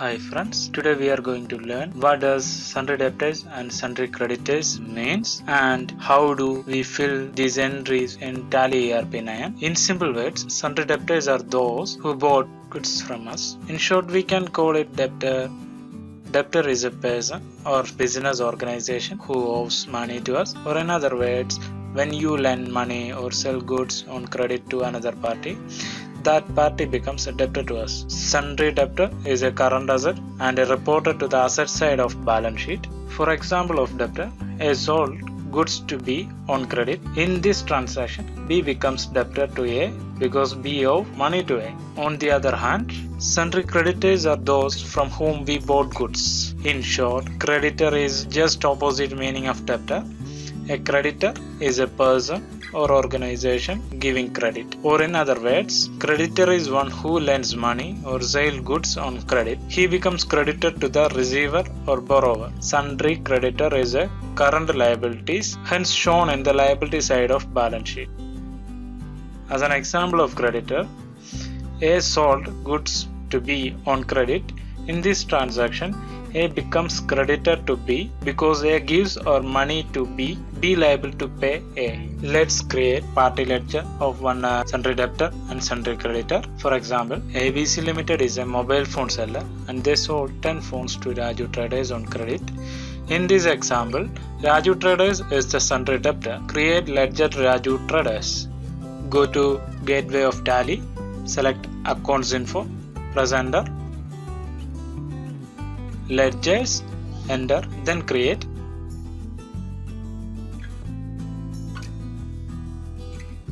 Hi friends, today we are going to learn what does Sundry Debtors and Sundry Creditors means and how do we fill these entries in Tally ERP 9. In simple words, Sundry Debtors are those who bought goods from us. In short, we can call it debtor. Debtor is a person or business organization who owes money to us, or in other words, when you lend money or sell goods on credit to another party, that party becomes a debtor to us. Sundry debtor is a current asset and a reported to the asset side of balance sheet. For example of debtor, A sold goods to B on credit. In this transaction, B becomes debtor to A because B owed money to A. On the other hand, sundry creditors are those from whom we bought goods. In short, creditor is just opposite meaning of debtor. A creditor is a person or organization giving credit. Or in other words, creditor is one who lends money or sells goods on credit. He becomes creditor to the receiver or borrower. Sundry creditor is a current liabilities, hence shown in the liability side of balance sheet. As an example of creditor, A sold goods to B on credit. In this transaction, A becomes creditor to B because A gives our money to B liable to pay A. Let's create party ledger of one sundry debtor and sundry creditor. For example, ABC Limited is a mobile phone seller and they sold 10 phones to Raju Traders on credit. In this example, Raju Traders is the sundry debtor. Create ledger Raju Traders. Go to Gateway of Tally, select Accounts Info, press Enter. Ledgers, enter, then create.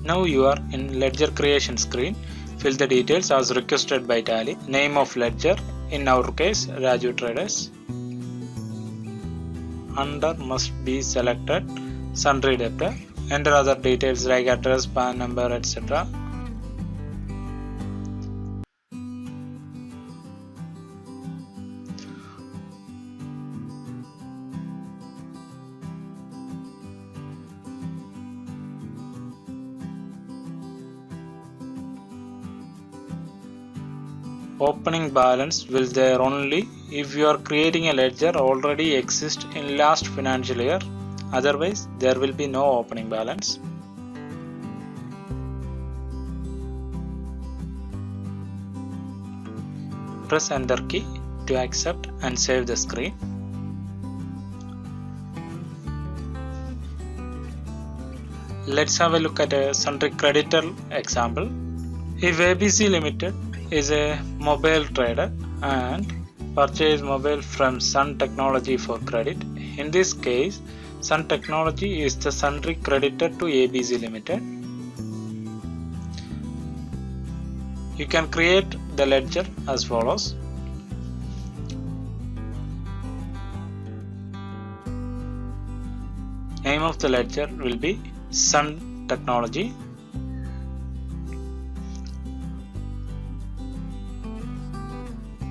Now you are in ledger creation screen. Fill the details as requested by Tally. Name of ledger, in our case Raju Traders. Under must be selected sundry debtor. Enter other details like address, PAN number, etc. Opening balance will there only if you are creating a ledger already exists in last financial year. Otherwise, there will be no opening balance. Press Enter key to accept and save the screen. Let's have a look at a sundry creditor example. If ABC Limited is a mobile trader and purchase mobile from Sun Technology for credit. In this case, Sun Technology is the sundry creditor to ABC Limited. You can create the ledger as follows. Name of the ledger will be Sun Technology.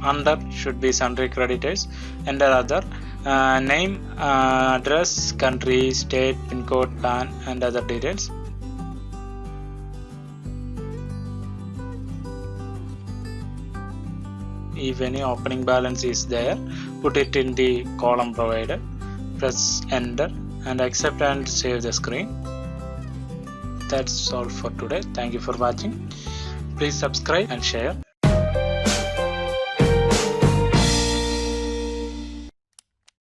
Under should be sundry creditors. Enter other name, address, country, state, pin code, PAN and other details. If any opening balance is there, put it in the column provided. Press Enter and accept and save the screen. That's all for today. Thank you for watching. Please subscribe and share.